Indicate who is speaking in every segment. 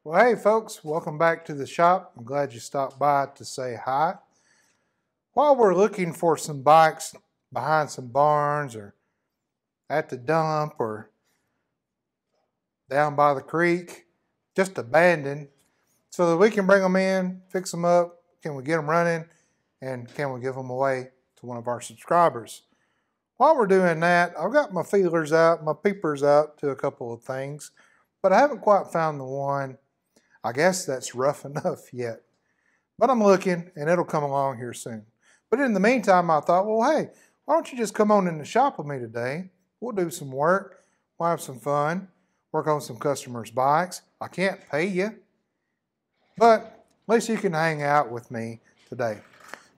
Speaker 1: Well, hey folks, welcome back to the shop. I'm glad you stopped by to say hi. While we're looking for some bikes behind some barns or at the dump or down by the creek, just abandoned, so that we can bring them in, fix them up, can we get them running, and can we give them away to one of our subscribers? While we're doing that, I've got my feelers out, my peepers out to a couple of things, but I haven't quite found the one I guess that's rough enough yet. But I'm looking, and it'll come along here soon. But in the meantime, I thought, well, hey, why don't you just come on in the shop with me today? We'll do some work. We'll have some fun. Work on some customers' bikes. I can't pay you, but at least you can hang out with me today.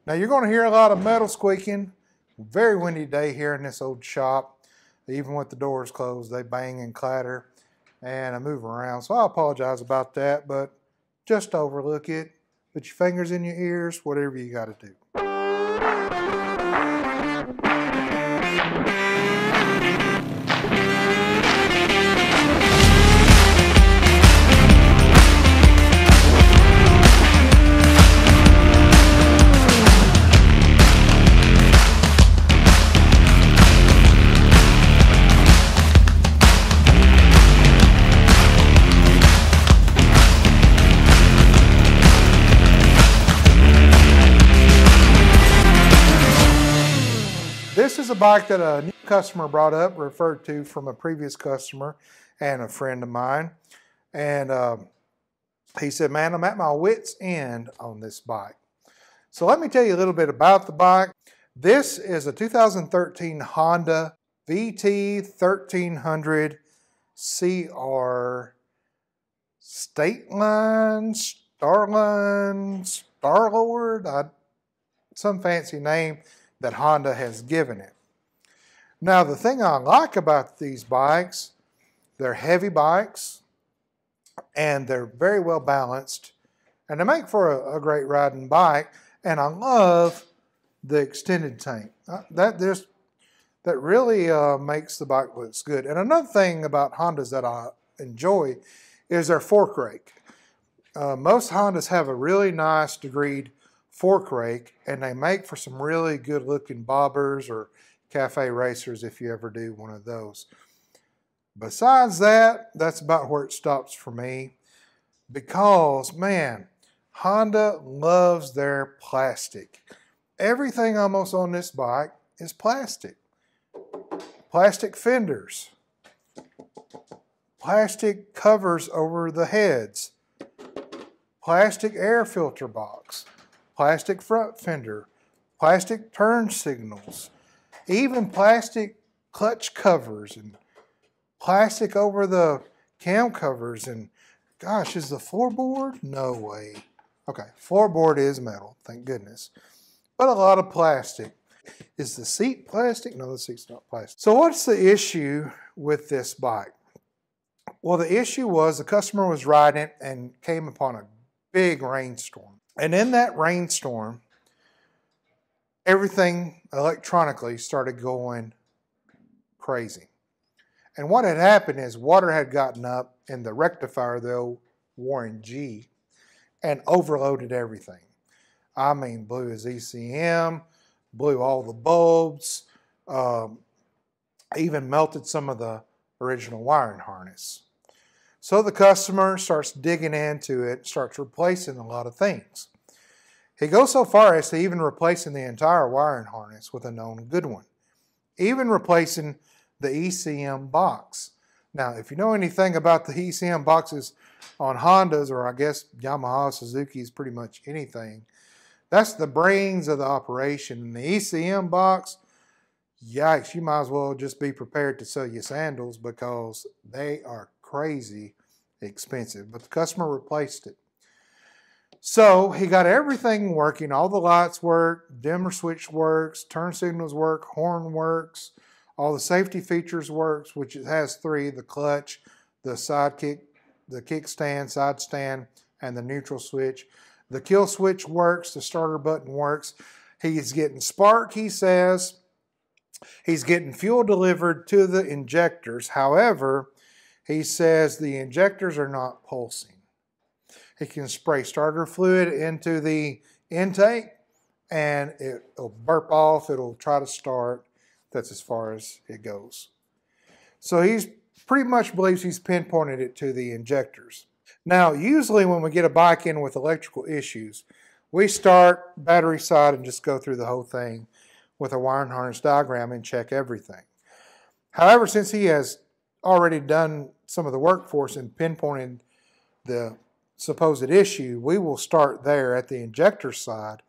Speaker 1: Now, you're going to hear a lot of metal squeaking. Very windy day here in this old shop. Even with the doors closed, they bang and clatter. And I move around, so I apologize about that, but just overlook it. Put your fingers in your ears, whatever you got to do. This is a bike that a new customer brought up, referred to from a previous customer and a friend of mine. And he said, man, I'm at my wit's end on this bike. So let me tell you a little bit about the bike. This is a 2013 Honda VT1300 Stateline, Starlord, some fancy name that Honda has given it. Now, the thing I like about these bikes, they're heavy bikes and they're very well balanced and they make for a great riding bike, and I love the extended tank. That really makes the bike look good. And another thing about Hondas that I enjoy is their fork rake. Most Hondas have a really nice degreed fork rake, and they make for some really good looking bobbers or cafe racers if you ever do one of those. Besides that, that's about where it stops for me, because man, Honda loves their plastic. Everything almost on this bike is plastic. Plastic fenders, plastic covers over the heads, plastic air filter box, plastic front fender, plastic turn signals, even plastic clutch covers and plastic over the cam covers. And gosh, is the floorboard? No way. Okay, floorboard is metal, thank goodness. But a lot of plastic. Is the seat plastic? No, the seat's not plastic. So what's the issue with this bike? Well, the issue was the customer was riding it and came upon a big rainstorm. And in that rainstorm, everything electronically started going crazy. And what had happened is water had gotten up in the rectifier, the old Warren G, and overloaded everything. I mean, blew his ECM, blew all the bulbs, even melted some of the original wiring harness. So the customer starts digging into it, starts replacing a lot of things. He goes so far as to even replacing the entire wiring harness with a known good one, even replacing the ECM box. Now, if you know anything about the ECM boxes on Hondas, or I guess Yamaha, Suzuki's, pretty much anything, that's the brains of the operation. And the ECM box, yikes, you might as well just be prepared to sell you sandals, because they are crazy expensive. But the customer replaced it. So he got everything working. All the lights work, dimmer switch works, turn signals work, horn works, all the safety features works, which it has three: the clutch, the sidekick, the kickstand, side stand, and the neutral switch. The kill switch works, the starter button works. He's getting spark, he says. He's getting fuel delivered to the injectors. However, he says the injectors are not pulsing. He can spray starter fluid into the intake and it'll burp off, it'll try to start. That's as far as it goes. So he's pretty much believes he's pinpointed it to the injectors. Now, usually when we get a bike in with electrical issues, we start battery side and just go through the whole thing with a wiring harness diagram and check everything. However, since he has already done some of the work for us and pinpointed the supposed issue, we will start there at the injector side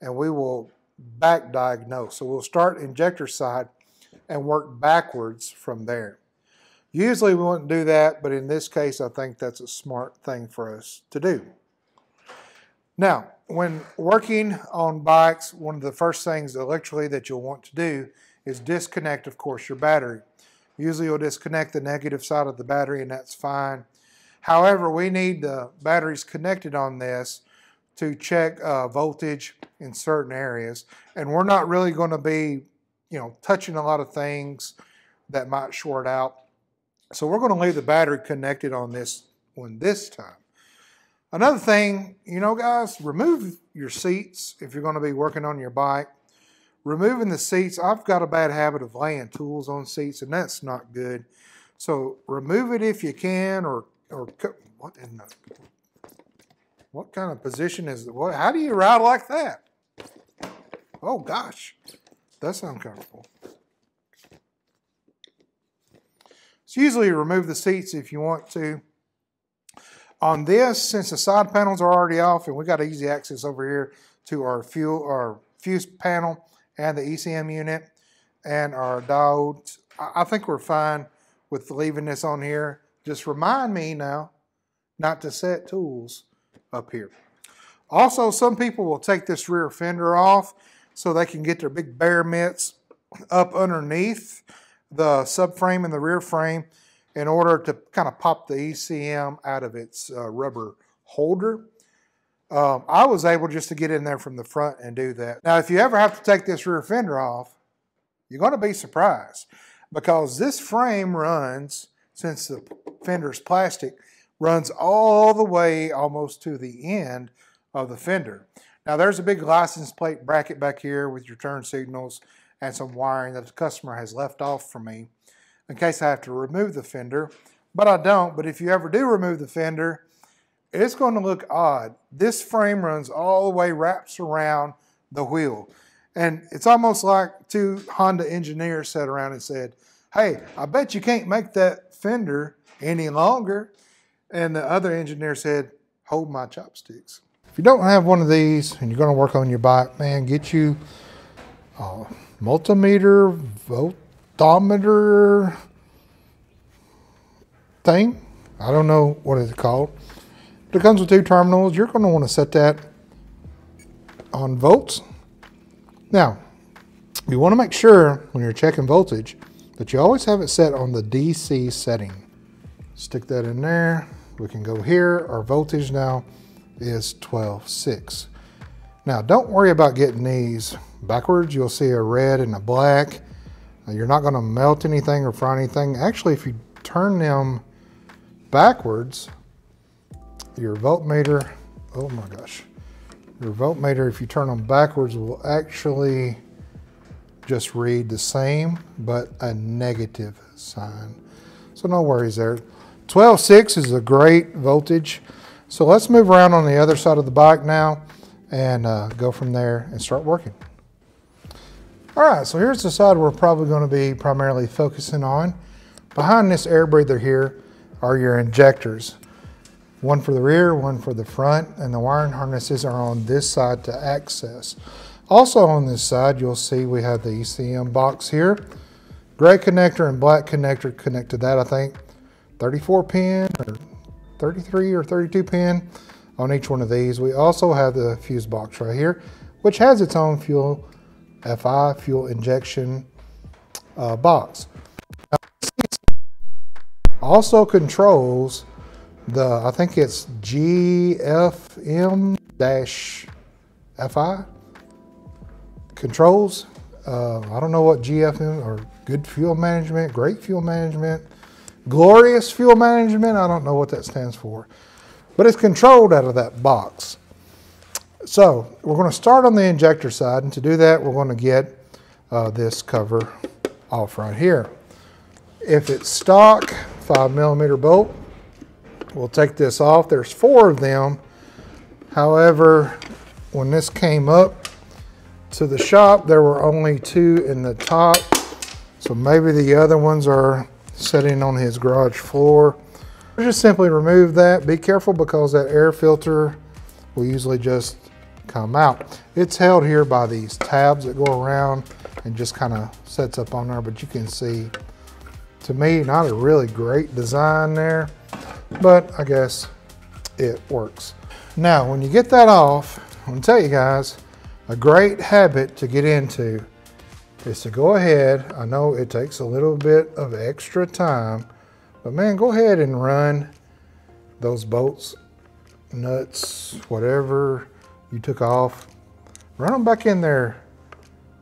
Speaker 1: and we will back diagnose. So we'll start injector side and work backwards from there. Usually we wouldn't do that, but in this case I think that's a smart thing for us to do. Now, when working on bikes, one of the first things electrically that you'll want to do is disconnect, of course, your battery. Usually you'll disconnect the negative side of the battery and that's fine. However, we need the batteries connected on this to check voltage in certain areas. And we're not really going to be, touching a lot of things that might short out. So we're going to leave the battery connected on this one this time. Another thing, guys, remove your seats if you're going to be working on your bike. Removing the seats, I've got a bad habit of laying tools on seats, and that's not good. So remove it if you can, or what kind of position is it? How do you ride like that? Oh gosh, that's uncomfortable. So usually remove the seats if you want to. On this, since the side panels are already off and we got easy access over here to our fuse panel and the ECM unit and our diodes, I think we're fine with leaving this on here. Just remind me now not to set tools up here. Also, some people will take this rear fender off so they can get their big bear mitts up underneath the subframe and the rear frame in order to kind of pop the ECM out of its rubber holder. I was able just to get in there from the front and do that. Now, if you ever have to take this rear fender off, you're going to be surprised because this frame runs, since the fender's plastic, runs all the way almost to the end of the fender. Now, there's a big license plate bracket back here with your turn signals and some wiring that the customer has left off for me in case I have to remove the fender, but I don't. But if you ever do remove the fender, it's going to look odd. This frame runs all the way, wraps around the wheel. And it's almost like two Honda engineers sat around and said, hey, I bet you can't make that fender any longer. And the other engineer said, hold my chopsticks. If you don't have one of these and you're going to work on your bike, man, get you a multimeter, voltometer thing. I don't know what it's called. It comes with 2 terminals. You're going to want to set that on volts. Now, you want to make sure when you're checking voltage that you always have it set on the DC setting. Stick that in there. We can go here. Our voltage now is 12.6. Now, don't worry about getting these backwards. You'll see a red and a black. You're not going to melt anything or fry anything. Actually, if you turn them backwards, your voltmeter, oh my gosh, your voltmeter, if you turn them backwards, will actually just read the same, but a negative sign. So no worries there. 12.6 is a great voltage. So let's move around on the other side of the bike now and go from there and start working. All right, so here's the side we're probably going to be primarily focusing on. Behind this air breather here are your injectors. One for the rear, one for the front, and the wiring harnesses are on this side to access. Also on this side, you'll see we have the ECM box here. Gray connector and black connector connect to that, I think 34 pin or 33 or 32 pin on each one of these. We also have the fuse box right here, which has its own fuel FI, fuel injection box. Also controls the, I think it's GFM-FI controls. I don't know what GFM or good fuel management, great fuel management, glorious fuel management. I don't know what that stands for. but it's controlled out of that box. So we're going to start on the injector side, and to do that we're going to get this cover off right here. If it's stock 5mm bolt, we'll take this off. There's 4 of them. However, when this came up to the shop, there were only 2 in the top, so maybe the other ones are sitting on his garage floor. Just simply remove that. Be careful because that air filter will usually just come out. It's held here by these tabs that go around and just kind of sets up on there, but you can see, to me, not a really great design there, but I guess it works. Now, when you get that off, I'm gonna tell you guys, a great habit to get into is to go ahead. I know it takes a little bit of extra time, but man, go ahead and run those bolts, nuts, whatever you took off, run them back in their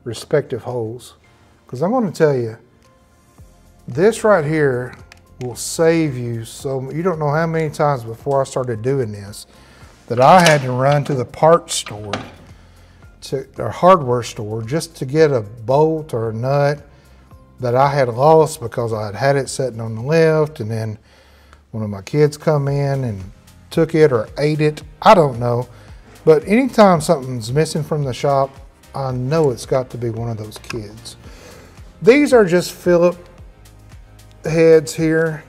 Speaker 1: respective holes. Because I'm going to tell you, this right here will save you so, you don't know how many times before I started doing this that I had to run to the parts store, to a hardware store, just to get a bolt or a nut that I had lost because I had had it sitting on the lift, and then one of my kids come in and took it or ate it. I don't know. But anytime something's missing from the shop, I know it's got to be one of those kids. These are just Phillip heads here.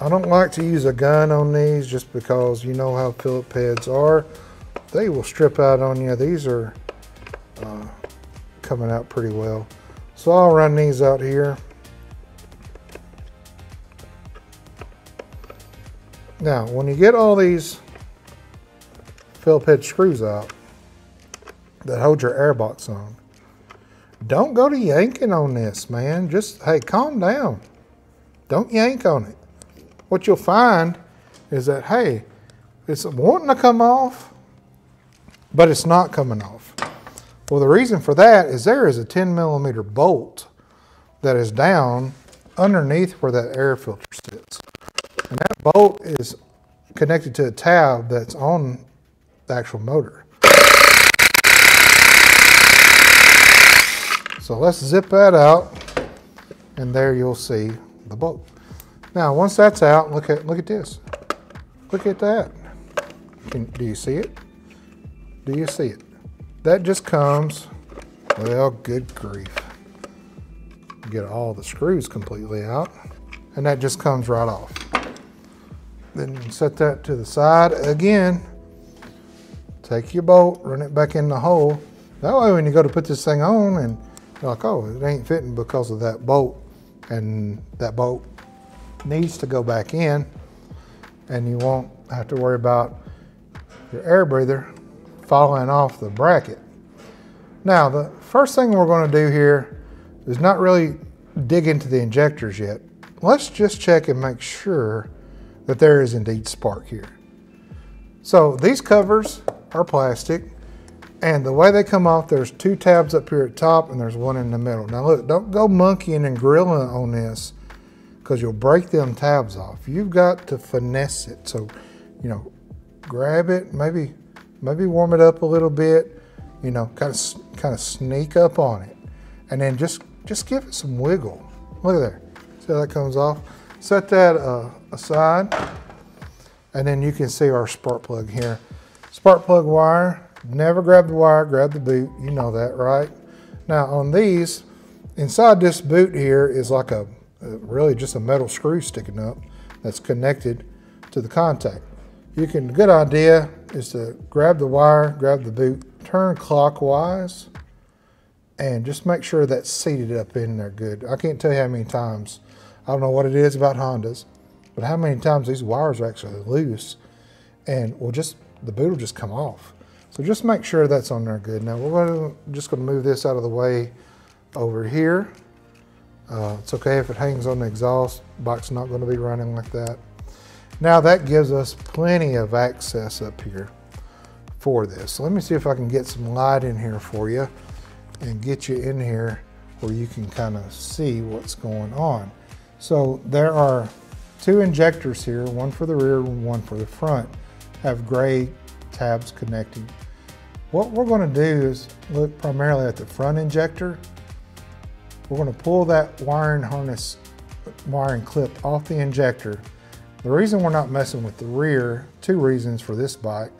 Speaker 1: I don't like to use a gun on these just because you know how Phillip heads are. They will strip out on you. These are coming out pretty well. So I'll run these out here. Now, when you get all these Phillip head screws out that hold your airbox on, don't go to yanking on this, man. Just, hey, calm down. Don't yank on it. What you'll find is that, hey, it's wanting to come off, but it's not coming off. Well, the reason for that is there is a 10mm bolt that is down underneath where that air filter sits. And that bolt is connected to a tab that's on the actual motor. So let's zip that out, and there you'll see the bolt. Now, once that's out, look at this. Look at that. Do you see it? Do you see it? That just comes, well, good grief. Get all the screws completely out, and that just comes right off. Then set that to the side again. Take your bolt, run it back in the hole. That way when you go to put this thing on and you're like, oh, it ain't fitting because of that bolt, and that bolt needs to go back in, and you won't have to worry about your air breather falling off the bracket. Now, the first thing we're going to do here is not really dig into the injectors yet. Let's just check and make sure that there is indeed spark here. So these covers are plastic, and the way they come off, there's 2 tabs up here at top and there's 1 in the middle. Now look, don't go monkeying and grilling on this because you'll break them tabs off. You've got to finesse it. So, you know, grab it, maybe warm it up a little bit, you know, kind of sneak up on it, and then just give it some wiggle. Look at there. See how that comes off? Set that aside, and then you can see our spark plug here. Spark plug wire, never grab the wire, grab the boot. You know that, right? Now on these, inside this boot here is like really just a metal screw sticking up that's connected to the contact. Good idea is to grab the wire, grab the boot, turn clockwise, and just make sure that's seated up in there good. I can't tell you how many times, I don't know what it is about Hondas, but how many times these wires are actually loose, and the boot will just come off. So just make sure that's on there good. Now we're just going to move this out of the way over here. It's okay if it hangs on the exhaust. Bike's not going to be running like that. Now that gives us plenty of access up here for this. So let me see if I can get some light in here for you and get you in here where you can kind of see what's going on. So there are 2 injectors here, one for the rear and one for the front. have gray tabs connecting. What we're going to do is look primarily at the front injector. We're going to pull that wiring harness, wiring clip off the injector. The reason we're not messing with the rear, two reasons for this bike.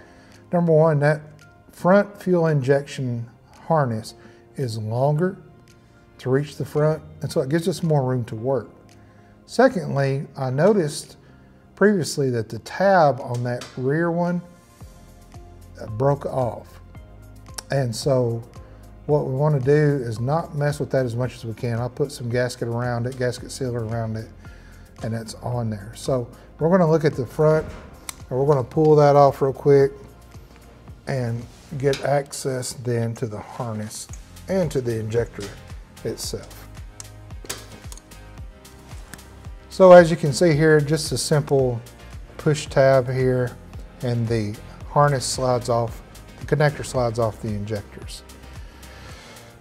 Speaker 1: Number one, that front fuel injection harness is longer to reach the front, and so it gives us more room to work. Secondly, I noticed previously that the tab on that rear one broke off. And so what we want to do is not mess with that as much as we can. I'll put some gasket around it, gasket sealer around it, and it's on there. So we're going to look at the front, and we're going to pull that off real quick and get access then to the harness and to the injector itself. So as you can see here, just a simple push tab here, and the harness slides off, the connector slides off the injectors.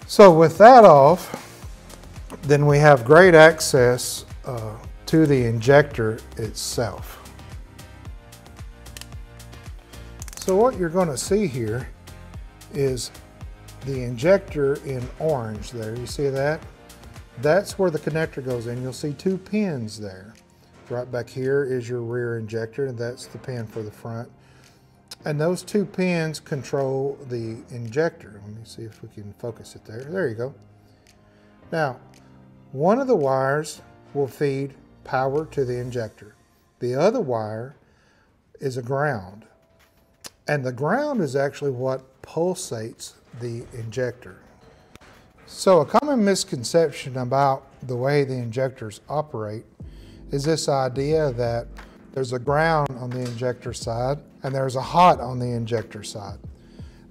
Speaker 1: So with that off, then we have great access to the injector itself. So what you're going to see here is the injector in orange there. You see that? That's where the connector goes in. You'll see two pins there. Right back here is your rear injector, and that's the pin for the front. And those two pins control the injector. Let me see if we can focus it there. There you go. Now, one of the wires will feed power to the injector. The other wire is a ground. And the ground is actually what pulsates the injector. So a common misconception about the way the injectors operate is this idea that there's a ground on the injector side and there's a hot on the injector side.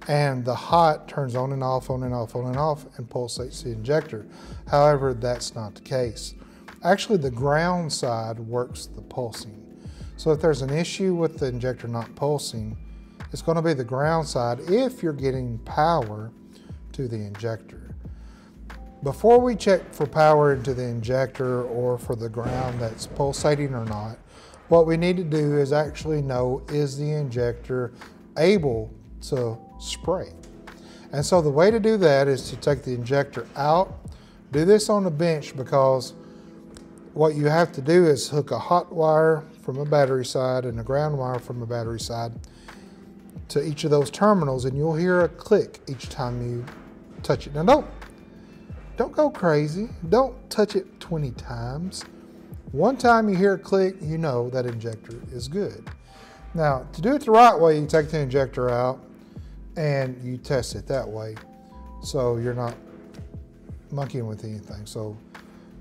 Speaker 1: And the hot turns on and off, on and off, on and off, and pulsates the injector. However, that's not the case. Actually, the ground side works the pulsing. So if there's an issue with the injector not pulsing, it's going to be the ground side if you're getting power to the injector. Before we check for power into the injector or for the ground that's pulsating or not, what we need to do is actually know, is the injector able to spray? And so the way to do that is to take the injector out. Do this on the bench, because what you have to do is hook a hot wire from a battery side and a ground wire from a battery side to each of those terminals, and you'll hear a click each time you touch it. Now don't go crazy. Don't touch it 20 times. One time you hear a click, you know that injector is good. Now, to do it the right way, you take the injector out and you test it that way, so you're not monkeying with anything. So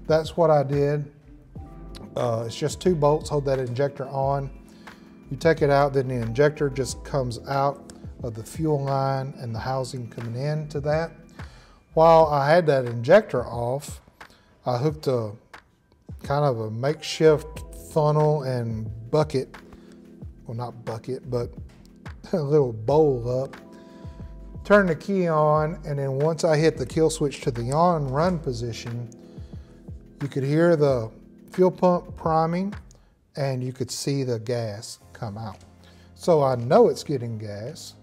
Speaker 1: that's what I did. It's just 2 bolts, hold that injector on. You take it out, then the injector just comes out of the fuel line and the housing coming into that. While I had that injector off, I hooked a kind of a makeshift funnel and bucket, well, not bucket, but a little bowl up. Turn the key on, and then once I hit the kill switch to the on run position, you could hear the fuel pump priming and you could see the gas come out. So I know it's getting gas.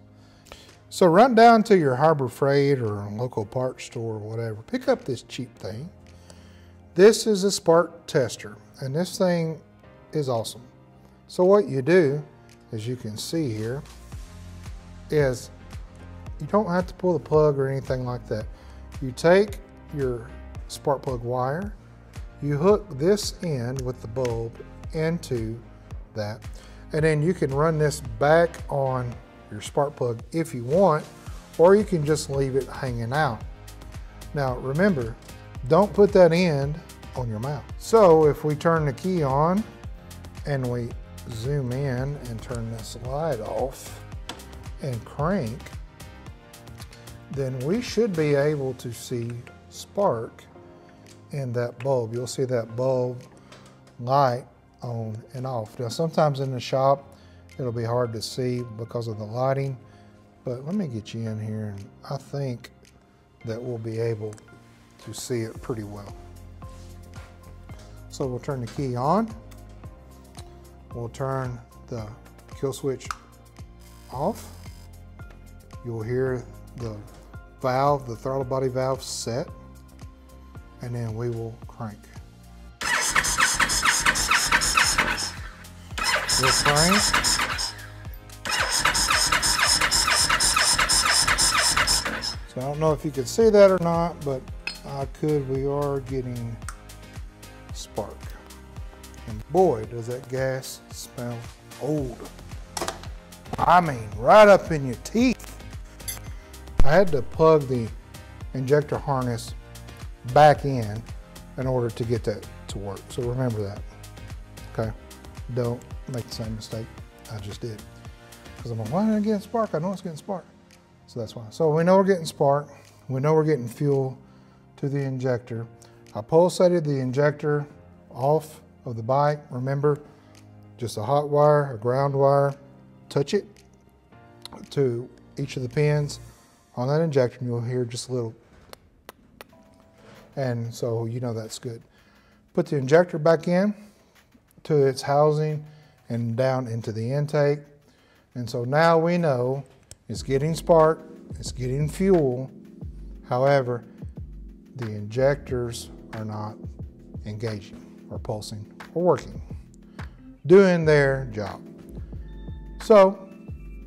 Speaker 1: So run down to your Harbor Freight or local parts store or whatever. Pick up this cheap thing. This is a spark tester, and this thing is awesome. So what you do, as you can see here, is you don't have to pull the plug or anything like that. You take your spark plug wire, you hook this end with the bulb into that, and then you can run this back on your spark plug if you want, or you can just leave it hanging out. Now remember, don't put that end on your mount. So if we turn the key on and we zoom in and turn this light off and crank, then we should be able to see spark in that bulb. You'll see that bulb light on and off. Now sometimes in the shop it'll be hard to see because of the lighting, but let me get you in here and I think that we'll be able to see it pretty well. So we'll turn the key on, we'll turn the kill switch off, you'll hear the valve, the throttle body valve set, and then we will crank. We'll crank. So I don't know if you could see that or not, but I could. We are getting spark. And boy, does that gas smell old. I mean, right up in your teeth. I had to plug the injector harness back in order to get that to work. So remember that, okay? Don't make the same mistake I just did. Because I'm like, why am I getting spark? I know it's getting spark. So that's why. So we know we're getting spark. We know we're getting fuel to the injector. I pulsated the injector off of the bike. Remember, just a hot wire, a ground wire. Touch it to each of the pins on that injector and you'll hear just a little. And so you know that's good. Put the injector back in to its housing and down into the intake. And so now we know it's getting spark, it's getting fuel. However, the injectors are not engaging or pulsing or working, doing their job. So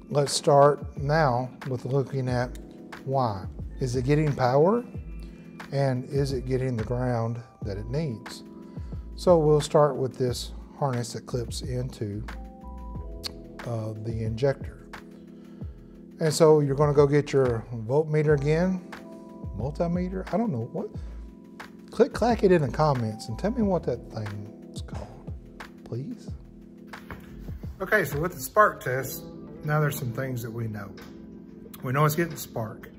Speaker 1: let's start now with looking at why. Is it getting power? And is it getting the ground that it needs? So we'll start with this harness that clips into the injector. And so you're going to go get your voltmeter again, multimeter, I don't know what. Clack it in the comments and tell me what that thing is called, please. Okay, so with the spark test, now there's some things that we know. We know it's getting spark.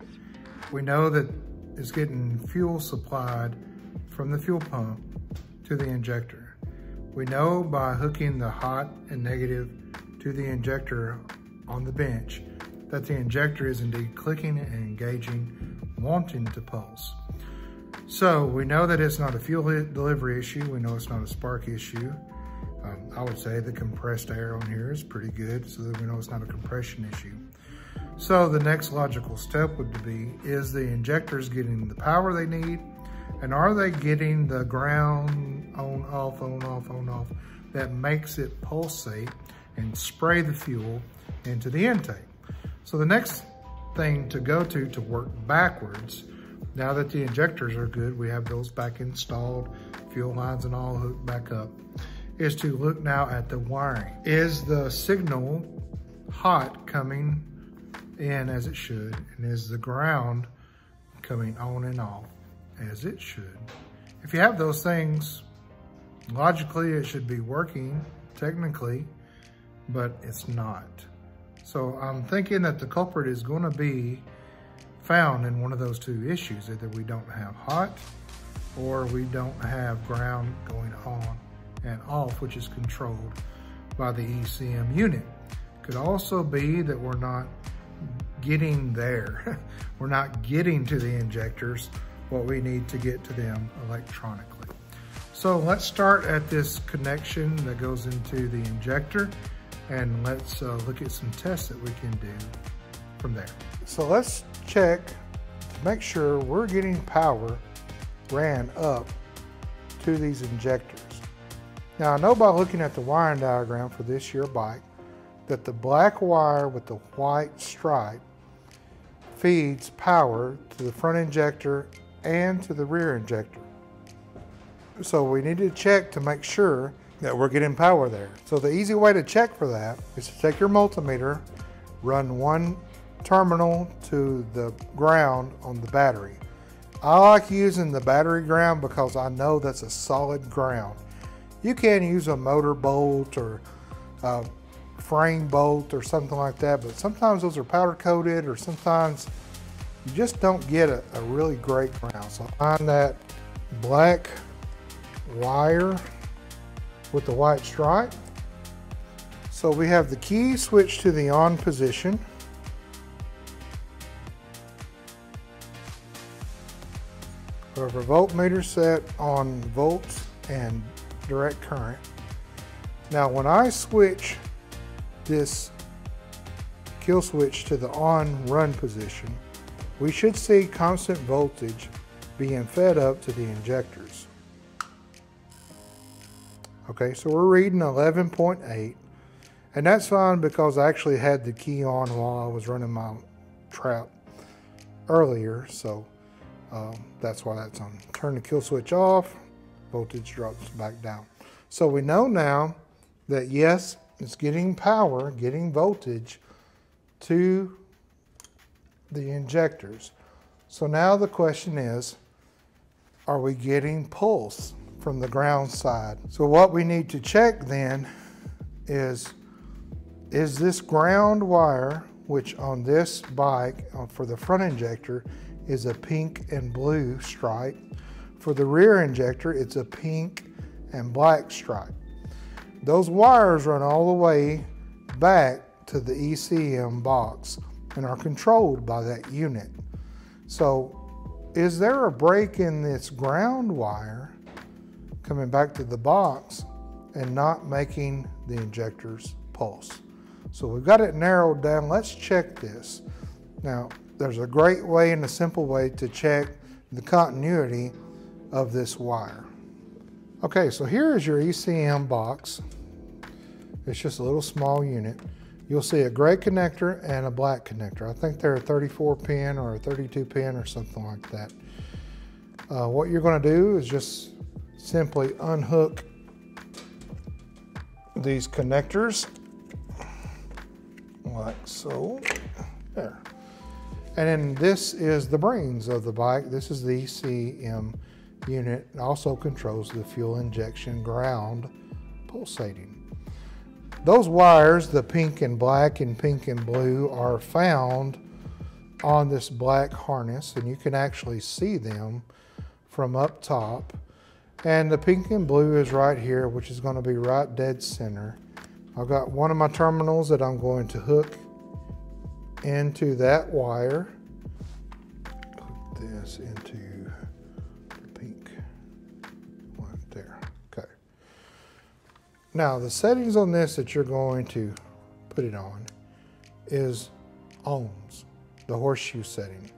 Speaker 1: We know that it's getting fuel supplied from the fuel pump to the injector. We know by hooking the hot and negative to the injector on the bench that the injector is indeed clicking and engaging, wanting to pulse. So we know that it's not a fuel delivery issue. We know it's not a spark issue. I would say the compressed air on here is pretty good, so that we know it's not a compression issue. So the next logical step would be, is the injectors getting the power they need? And are they getting the ground on, off, on, off, on, off, that makes it pulsate and spray the fuel into the intake? So the next thing to go to work backwards, now that the injectors are good, we have those back installed, fuel lines and all hooked back up, is to look now at the wiring. Is the signal hot coming in as it should? And is the ground coming on and off as it should? If you have those things, logically it should be working, technically, but it's not. So I'm thinking that the culprit is going to be found in one of those two issues. Either we don't have hot or we don't have ground going on and off, which is controlled by the ECM unit. Could also be that we're not getting there. We're not getting to the injectors what we need to get to them electronically. So let's start at this connection that goes into the injector, and let's look at some tests that we can do from there. So let's check to make sure we're getting power ran up to these injectors. Now I know by looking at the wiring diagram for this year bike that the black wire with the white stripe feeds power to the front injector and to the rear injector. So we need to check to make sure that we're getting power there. So the easy way to check for that is to take your multimeter, run one terminal to the ground on the battery. I like using the battery ground because I know that's a solid ground. You can use a motor bolt or a frame bolt or something like that, but sometimes those are powder coated, or sometimes you just don't get a really great ground. So find that black wire with the white stripe. So we have the key switched to the on position. We have our voltmeter set on volts and direct current. Now when I switch this kill switch to the on run position, we should see constant voltage being fed up to the injectors. Okay, so we're reading 11.8, and that's fine because I actually had the key on while I was running my trap earlier, so that's why that's on. Turn the kill switch off, voltage drops back down. So we know now that yes, it's getting power, getting voltage to the injectors. So now the question is, are we getting pulse from the ground side? So what we need to check then is this ground wire, which on this bike for the front injector is a pink and blue stripe. For the rear injector, it's a pink and black stripe. Those wires run all the way back to the ECM box and are controlled by that unit. So is there a break in this ground wire coming back to the box and not making the injectors pulse? So we've got it narrowed down. Let's check this. Now, there's a great way and a simple way to check the continuity of this wire. Okay, so here is your ECM box. It's just a little small unit. You'll see a gray connector and a black connector. I think they're a 34 pin or a 32 pin or something like that. What you're going to do is just simply unhook these connectors like so. There. And then this is the brains of the bike. This is the ECM unit. It also controls the fuel injection ground pulsating. Those wires, the pink and black and pink and blue, are found on this black harness, and you can actually see them from up top. And the pink and blue is right here, which is going to be right dead center. I've got one of my terminals that I'm going to hook into that wire. Hook this into the pink one there. Okay. Now the settings on this that you're going to put it on is ohms, the horseshoe setting.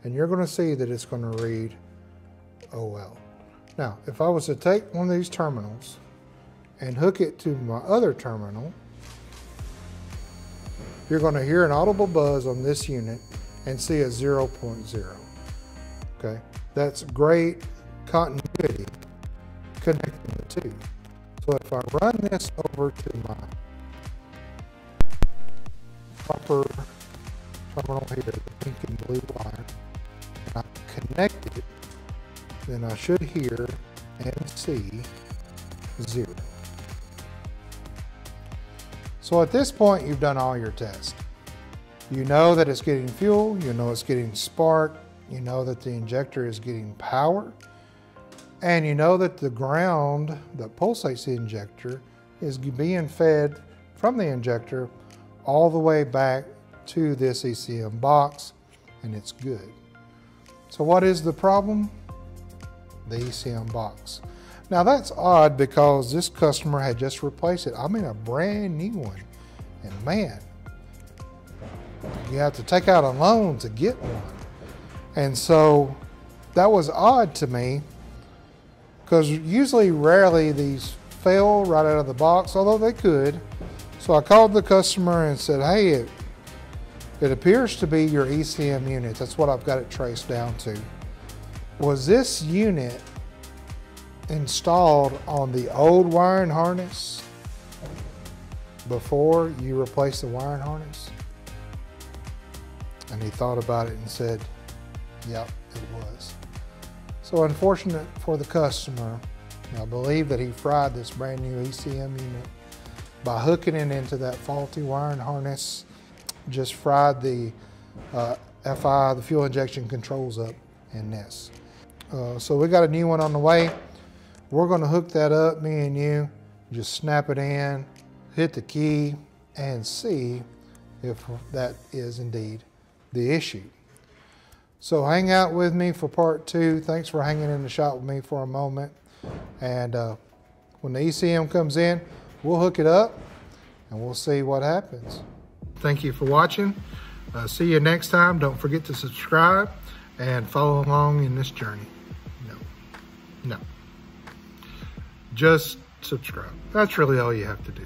Speaker 1: And you're going to see that it's going to read OL. Now, if I was to take one of these terminals and hook it to my other terminal, you're going to hear an audible buzz on this unit and see a 0.0. Okay, that's great continuity connecting the two. So if I run this over to my proper terminal here, the pink and blue wire, and I connect it, then I should hear and see 0. So at this point, you've done all your tests. You know that it's getting fuel, you know it's getting spark, you know that the injector is getting power, and you know that the ground that pulsates the injector is being fed from the injector all the way back to this ECM box, and it's good. So what is the problem? The ECM box. Now that's odd because this customer had just replaced it. I mean a brand new one. And man, you have to take out a loan to get one. And so that was odd to me because usually rarely these fail right out of the box, although they could. So I called the customer and said, hey, it appears to be your ECM unit. That's what I've got it traced down to. Was this unit installed on the old wiring harness before you replaced the wiring harness? And he thought about it and said, yep, it was. So unfortunate for the customer, I believe that he fried this brand new ECM unit by hooking it into that faulty wiring harness, just fried the FI, the fuel injection controls up in this. So we got a new one on the way. We're going to hook that up, me and you, just snap it in, hit the key, and see if that is indeed the issue. So hang out with me for part 2. Thanks for hanging in the shop with me for a moment. And when the ECM comes in, we'll hook it up and we'll see what happens. Thank you for watching. See you next time. Don't forget to subscribe and follow along in this journey. No. Just subscribe. That's really all you have to do.